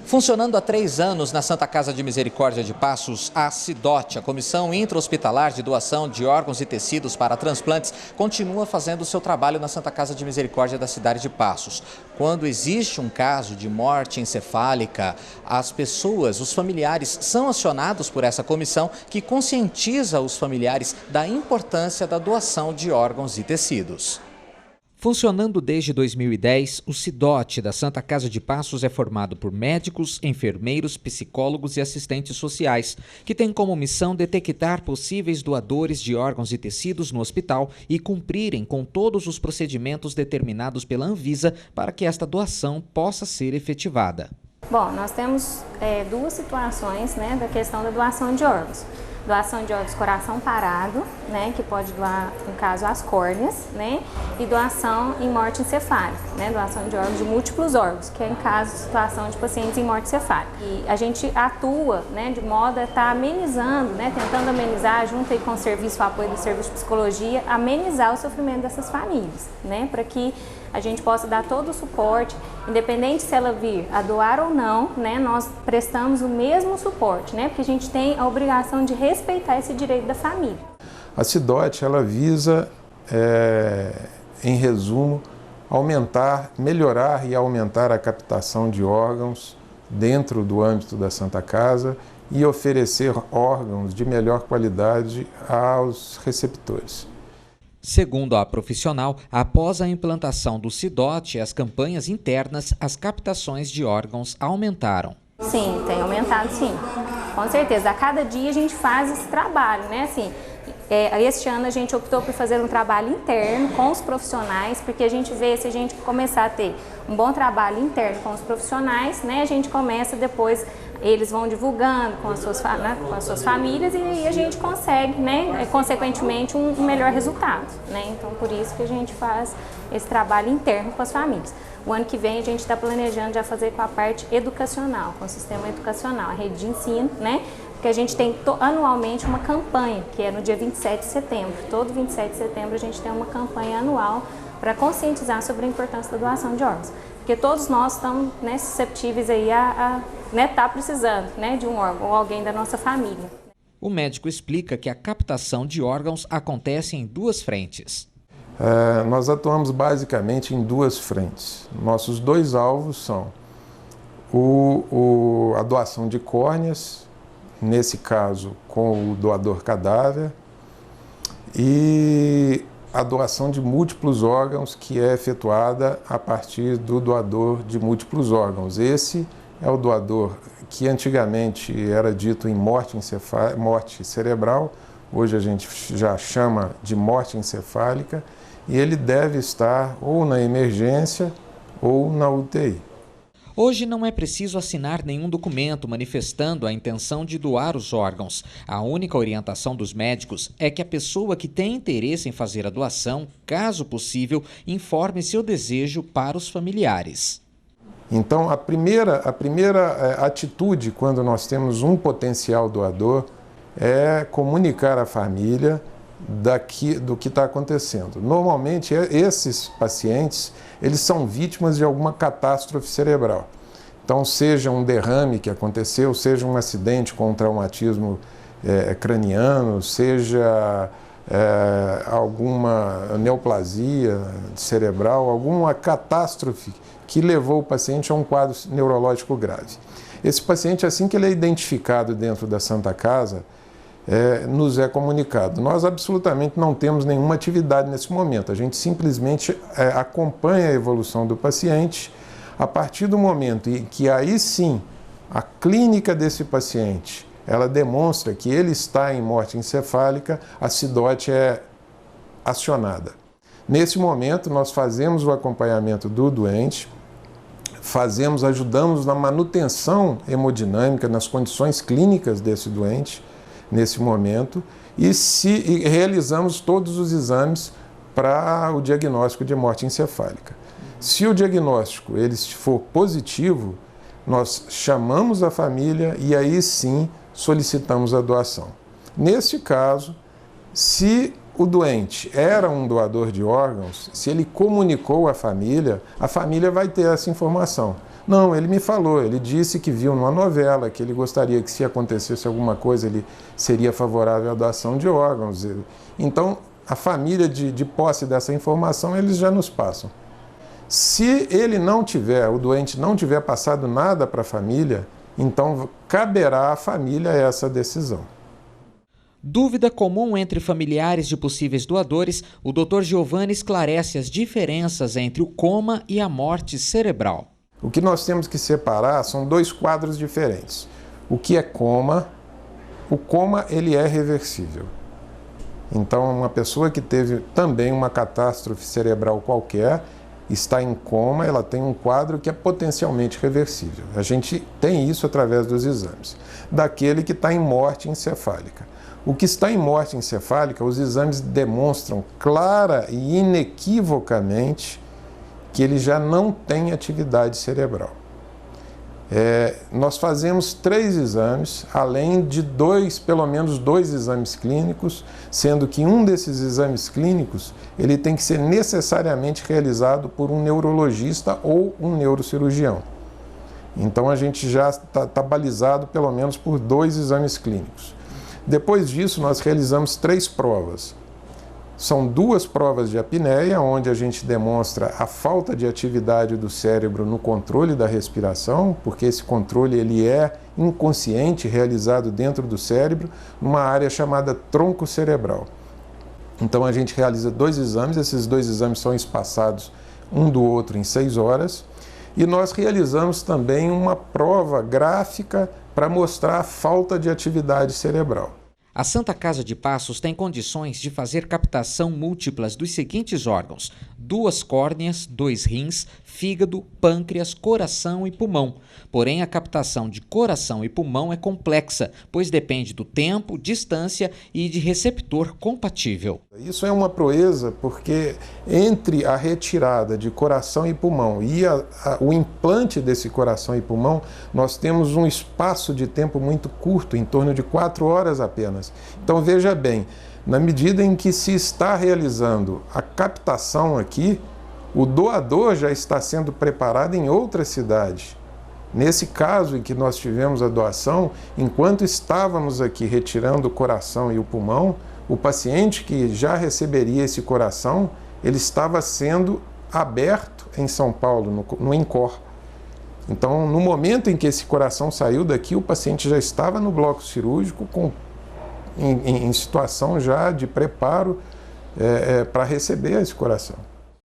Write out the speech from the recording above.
Funcionando há 3 anos na Santa Casa de Misericórdia de Passos, a CIDOT, a Comissão Intra-Hospitalar de Doação de Órgãos e Tecidos para Transplantes, continua fazendo o seu trabalho na Santa Casa de Misericórdia da cidade de Passos. Quando existe um caso de morte encefálica, as pessoas, os familiares, são acionados por essa comissão que conscientiza os familiares da importância da doação de órgãos e tecidos. Funcionando desde 2010, o CIDOT da Santa Casa de Passos é formado por médicos, enfermeiros, psicólogos e assistentes sociais, que tem como missão detectar possíveis doadores de órgãos e tecidos no hospital e cumprirem com todos os procedimentos determinados pela Anvisa para que esta doação possa ser efetivada. Bom, nós temos duas situações, da questão da doação de órgãos. Doação de órgãos coração parado, que pode doar, no caso, as córneas, e doação em morte encefálica, doação de órgãos de múltiplos órgãos, que é em caso de situação de pacientes em morte encefálica. E a gente atua, de modo a estar amenizando, tentando amenizar, junto aí com o serviço, o apoio do serviço de psicologia, amenizar o sofrimento dessas famílias, para que a gente possa dar todo o suporte, independente se ela vir a doar ou não, nós prestamos o mesmo suporte, porque a gente tem a obrigação de respeitar esse direito da família. A CIDOT, ela visa, em resumo, melhorar e aumentar a captação de órgãos dentro do âmbito da Santa Casa e oferecer órgãos de melhor qualidade aos receptores. Segundo a profissional, após a implantação do CIDOT e as campanhas internas, as captações de órgãos aumentaram. Sim, tem aumentado sim, com certeza. A cada dia a gente faz esse trabalho, este ano a gente optou por fazer um trabalho interno com os profissionais, porque a gente vê, se a gente começar a ter um bom trabalho interno com os profissionais, a gente começa depois, eles vão divulgando com as suas famílias e a gente consegue, consequentemente, um melhor resultado. Então, por isso que a gente faz esse trabalho interno com as famílias. O ano que vem a gente está planejando já fazer com a parte educacional, com o sistema educacional, a rede de ensino, porque a gente tem anualmente uma campanha, que é no dia 27 de setembro. Todo 27 de setembro a gente tem uma campanha anual para conscientizar sobre a importância da doação de órgãos. Porque todos nós estamos susceptíveis aí a estar precisando de um órgão ou alguém da nossa família. O médico explica que a captação de órgãos acontece em 2 frentes. Nós atuamos basicamente em 2 frentes. Nossos 2 alvos são a doação de córneas, nesse caso com o doador cadáver, e a doação de múltiplos órgãos, que é efetuada a partir do doador de múltiplos órgãos. Esse é o doador que antigamente era dito em morte cerebral, hoje a gente já chama de morte encefálica, e ele deve estar ou na emergência ou na UTI. Hoje não é preciso assinar nenhum documento manifestando a intenção de doar os órgãos. A única orientação dos médicos é que a pessoa que tem interesse em fazer a doação, caso possível, informe seu desejo para os familiares. Então, a primeira atitude quando nós temos um potencial doador é comunicar à família do que está acontecendo. Normalmente, esses pacientes, eles são vítimas de alguma catástrofe cerebral. Então, seja um derrame que aconteceu, seja um acidente com um traumatismo craniano, seja alguma neoplasia cerebral, alguma catástrofe que levou o paciente a um quadro neurológico grave. Esse paciente, assim que ele é identificado dentro da Santa Casa, nos é comunicado. Nós absolutamente não temos nenhuma atividade nesse momento, a gente simplesmente acompanha a evolução do paciente. A partir do momento em que aí sim a clínica desse paciente ela demonstra que ele está em morte encefálica, a CIDOT é acionada. Nesse momento nós fazemos o acompanhamento do doente, ajudamos na manutenção hemodinâmica, nas condições clínicas desse doente, nesse momento, e realizamos todos os exames para o diagnóstico de morte encefálica. Se o diagnóstico ele for positivo, nós chamamos a família e aí sim solicitamos a doação. Neste caso, se o doente era um doador de órgãos, se ele comunicou à família, a família vai ter essa informação. Não, ele me falou, ele disse que viu numa novela, que ele gostaria que se acontecesse alguma coisa, ele seria favorável à doação de órgãos. Então, a família de posse dessa informação, eles já nos passam. Se ele não tiver, o doente não tiver passado nada para a família, então caberá à família essa decisão. Dúvida comum entre familiares de possíveis doadores, o Dr. Giovanni esclarece as diferenças entre o coma e a morte cerebral. O que nós temos que separar são dois quadros diferentes. O que é coma? O coma, ele é reversível. Então, uma pessoa que teve também uma catástrofe cerebral qualquer, está em coma, ela tem um quadro que é potencialmente reversível. A gente tem isso através dos exames. Daquele que está em morte encefálica. O que está em morte encefálica, os exames demonstram clara e inequivocamente que ele já não tem atividade cerebral. Nós fazemos 3 exames, além de pelo menos dois exames clínicos, sendo que um desses exames clínicos ele tem que ser necessariamente realizado por um neurologista ou um neurocirurgião. Então a gente já está balizado pelo menos por 2 exames clínicos. Depois disso, nós realizamos 3 provas. São 2 provas de apneia, onde a gente demonstra a falta de atividade do cérebro no controle da respiração, porque esse controle ele é inconsciente, realizado dentro do cérebro, numa área chamada tronco cerebral. Então a gente realiza 2 exames, esses 2 exames são espaçados um do outro em 6 horas, e nós realizamos também uma prova gráfica para mostrar a falta de atividade cerebral. A Santa Casa de Passos tem condições de fazer captação múltiplas dos seguintes órgãos: 2 córneas, 2 rins, fígado, pâncreas, coração e pulmão. Porém, a captação de coração e pulmão é complexa, pois depende do tempo, distância e de receptor compatível. Isso é uma proeza porque entre a retirada de coração e pulmão e o implante desse coração e pulmão, nós temos um espaço de tempo muito curto, em torno de 4 horas apenas. Então veja bem, na medida em que se está realizando a captação aqui, o doador já está sendo preparado em outra cidade. Nesse caso em que nós tivemos a doação, enquanto estávamos aqui retirando o coração e o pulmão, o paciente que já receberia esse coração, ele estava sendo aberto em São Paulo, no INCOR. Então, no momento em que esse coração saiu daqui, o paciente já estava no bloco cirúrgico em situação já de preparo para receber esse coração.